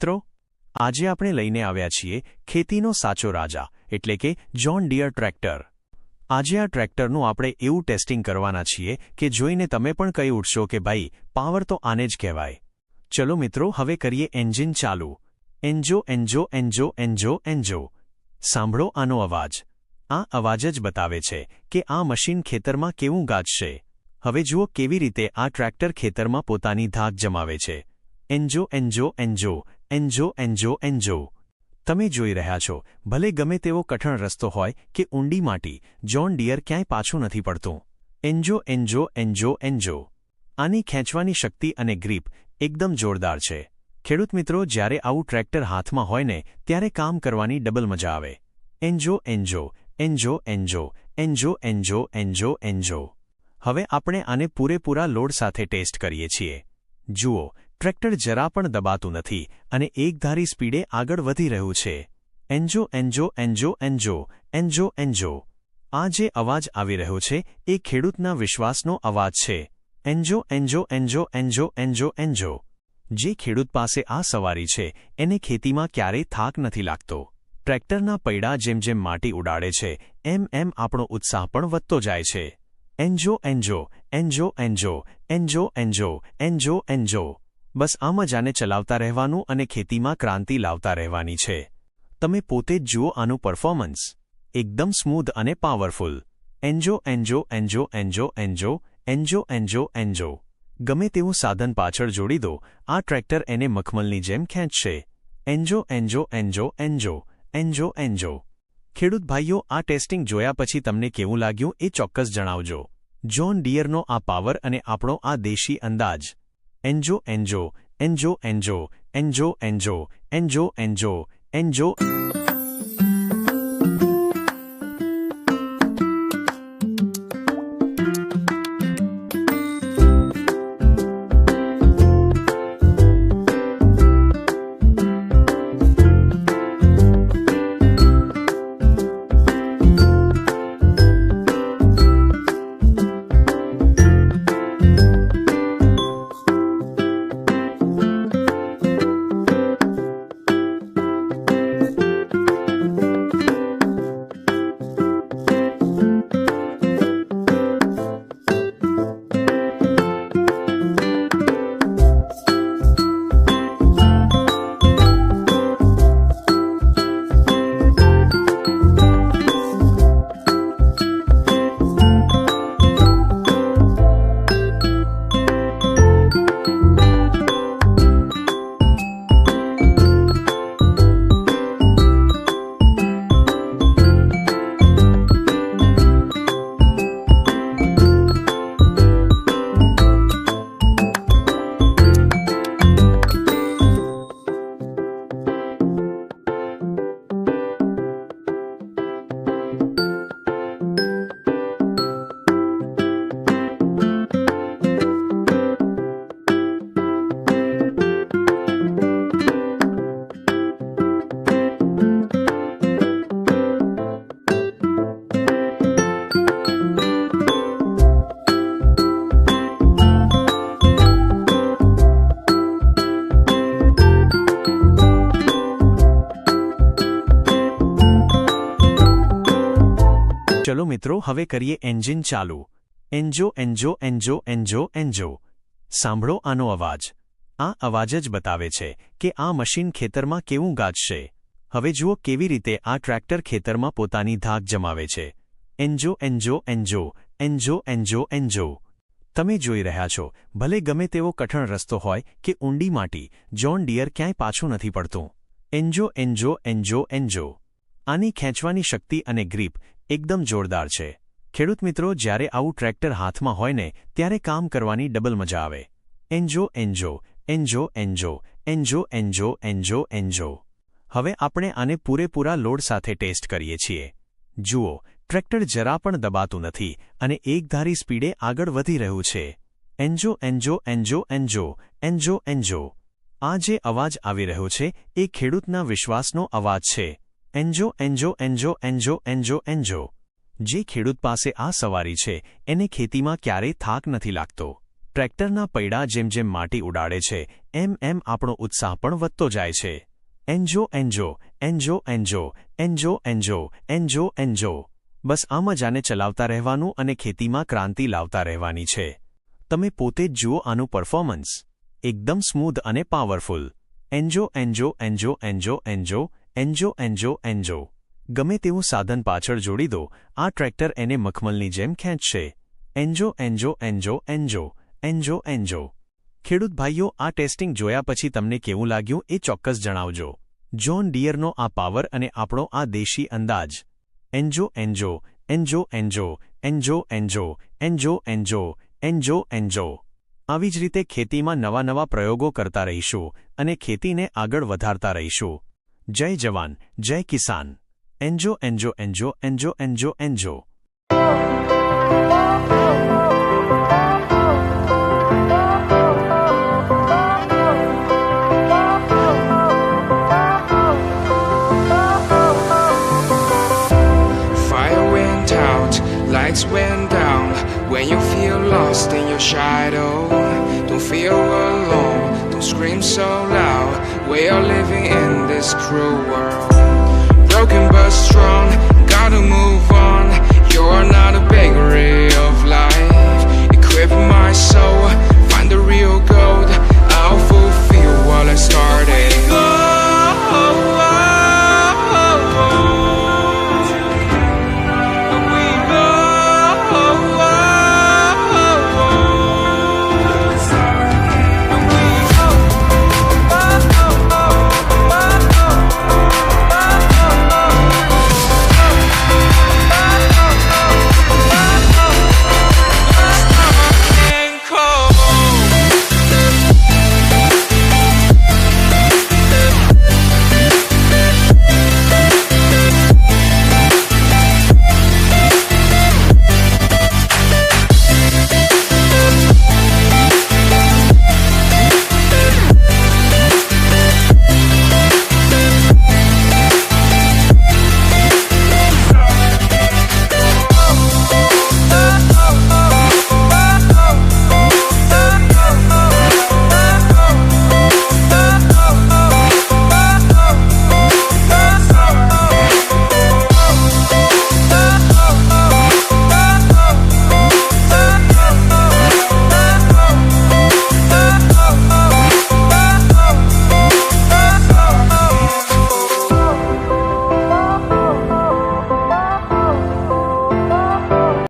મિત્રો, આજે આપણે લઈને આવ્યા છીએ ખેતીનો સાચો રાજા એટલે કે જ્હોન ડીયર ટ્રેક્ટર। આજે આ ટ્રેક્ટરનું આપણે એવું ટેસ્ટિંગ કરવાના છીએ કે જોઈને તમે પણ કહી ઉઠશો કે ભાઈ પાવર તો આને જ કહેવાય। ચલો મિત્રો, હવે કરીએ એન્જિન ચાલુ। એન્જો એન્જો એન્જો એન્જો એન્જો। સાંભળો આનો અવાજ। આ અવાજ જ બતાવે છે કે આ મશીન ખેતરમાં કેવું ગાજશે। હવે જુઓ કેવી રીતે આ ટ્રેક્ટર ખેતરમાં પોતાની ધાક જમાવે છે। એન્જો એન્જો એન્જો એન્જો એન્જો એન્જો। તમે જોઈ રહ્યા છો, ભલે ગમે તેવો કઠણ રસ્તો હોય કે ઊંડી માટી, જ્હોન ડીયર ક્યાંય પાછું નથી પડતું। એન્જો એન્જો એન્જો એન્જો। આની ખેંચવાની શક્તિ અને ગ્રીપ એકદમ જોરદાર છે। ખેડૂત મિત્રો, જ્યારે આવું ટ્રેક્ટર હાથમાં હોય ને ત્યારે કામ કરવાની ડબલ મજા આવે। એન્જો એન્જો એન્જો એન્જો એન્જો એન્જો એન્જો એન્જો। હવે આપણે આને પૂરેપૂરા લોડ સાથે ટેસ્ટ કરીએ છીએ। જુઓ, ટ્રેક્ટર જરા પણ દબાતું નથી અને એકધારી સ્પીડે આગળ વધી રહ્યું છે। એન્જો એન્જો એન્જો એન્જો એન્જો એન્જો। આ જે અવાજ આવી રહ્યો છે એ ખેડૂતના વિશ્વાસનો અવાજ છે। એન્જો એન્જો એન્જો એન્જો એન્જો એન્જો। જે ખેડૂત પાસે આ સવારી છે એને ખેતીમાં ક્યારેય થાક નથી લાગતો। ટ્રેક્ટરના પૈડા જેમ જેમ માટી ઉડાડે છે એમ એમ આપણો ઉત્સાહ પણ વધતો જાય છે। એન્જો એન્જો એન્જો એન્જો એન્જો એન્જો એન્જો એન્જો। બસ આમ જ આને ચલાવતા રહેવાનું અને ખેતીમાં ક્રાંતિ લાવતા રહેવાની છે। તમે પોતે જ જુઓ આનું પરફોર્મન્સ, એકદમ સ્મૂધ અને પાવરફુલ। એન્જો એન્જો એન્જો એન્જો એન્જો એન્જો એન્જો એન્જો। ગમે તેવું સાધન પાછળ જોડી દો, આ ટ્રેક્ટર એને મખમલની જેમ ખેંચશે। એન્જો એન્જો એન્જો એન્જો એન્જો એન્જો। ખેડૂત ભાઈઓ, આ ટેસ્ટિંગ જોયા પછી તમને કેવું લાગ્યું એ ચોક્કસ જણાવજો। જ્હોન ડીયરનો આ પાવર અને આપણો આ દેશી અંદાજ। એન્જો એન્જો એન્જો એન્જો એન્જો એન્જો એન્જો એન્જો એન્જો। ચલો મિત્રો, હવે કરીએ એન્જિન ચાલુ। એન્જો એન્જો એન્જો એન્જો એન્જો। સાંભળો આનો અવાજ। આ અવાજ જ બતાવે છે કે આ મશીન ખેતરમાં કેવું ગાજશે। હવે જુઓ કેવી રીતે આ ટ્રેક્ટર ખેતરમાં પોતાની ધાક જમાવે છે। એન્જો એન્જો એન્જો એન્જો એન્જો એન્જો। તમે જોઈ રહ્યા છો, ભલે ગમે તેવો કઠણ રસ્તો હોય કે ઊંડી માટી, જ્હોન ડીયર ક્યાંય પાછું નથી પડતું। એન્જો એન્જો એન્જો એન્જો। આની ખેંચવાની શક્તિ અને ગ્રીપ એકદમ જોરદાર છે। ખેડૂત મિત્રો, જ્યારે આવું ટ્રેક્ટર હાથમાં હોય ને ત્યારે કામ કરવાની ડબલ મજા આવે। એન્જો એન્જો એન્જો એન્જો એન્જો એન્જો એન્જો એન્જો। હવે આપણે આને પૂરેપૂરા લોડ સાથે ટેસ્ટ કરીએ છીએ। જુઓ, ટ્રેક્ટર જરા પણ દબાતું નથી અને એકધારી સ્પીડે આગળ વધી રહ્યું છે। એન્જો એન્જો એન્જો એન્જો એન્જો એન્જો। આ જે અવાજ આવી રહ્યો છે એ ખેડૂતના વિશ્વાસનો અવાજ છે। એન્જો એન્જો એન્જો એન્જો એન્જો એન્જો। જે ખેડૂત પાસે આ સવારી છે એને ખેતીમાં ક્યારેય થાક નથી લાગતો। ટ્રેક્ટરના પૈડા જેમ જેમ માટી ઉડાડે છે એમ આપણો ઉત્સાહ પણ વધતો જાય છે. એન્જો એન્જો એન્જો એન્જો એન્જો એન્જો એન્જો એન્જો. બસ આમ જ આને ચલાવતા રહેવાનું અને ખેતીમાં ક્રાંતિ લાવતા રહેવાની છે. તમે પોતે જ જુઓ આનું પરફોર્મન્સ એકદમ સ્મૂધ અને પાવરફુલ. એન્જો એન્જો એન્જો એન્જો એન્જો એન્જો એન્જો એન્જો. ગમે તેવું સાધન પાછળ જોડી દો, આ ટ્રેક્ટર એને મખમલની જેમ ખેંચશે. એન્જો એન્જો એન્જો એન્જો એન્જો એન્જો. ખેડૂત ભાઈઓ, આ ટેસ્ટિંગ જોયા પછી તમને કેવું લાગ્યું એ ચોક્કસ જણાવજો. જ્હોન ડીયરનો આ પાવર અને આપણો આ દેશી અંદાજ. એન્જો એન્જો એન્જો એન્જો એન્જો એન્જો એન્જો એન્જો એન્જો એન્જો. આવી જ રીતે ખેતીમાં નવા નવા પ્રયોગો કરતા રહીશું અને ખેતીને આગળ વધારતા રહીશું. જય જવાન, જય કિસાન. એન્જો એન્જો એન્જો એન્જો એન્જો એન્જો. Lights went down when you feel lost in your shadow. Don't feel alone, don't scream so loud. We are living in this cruel world. Broken but strong, gotta move on. You are not a bakery of life. Equip my soul, find the real gold. I'll fulfill what I started.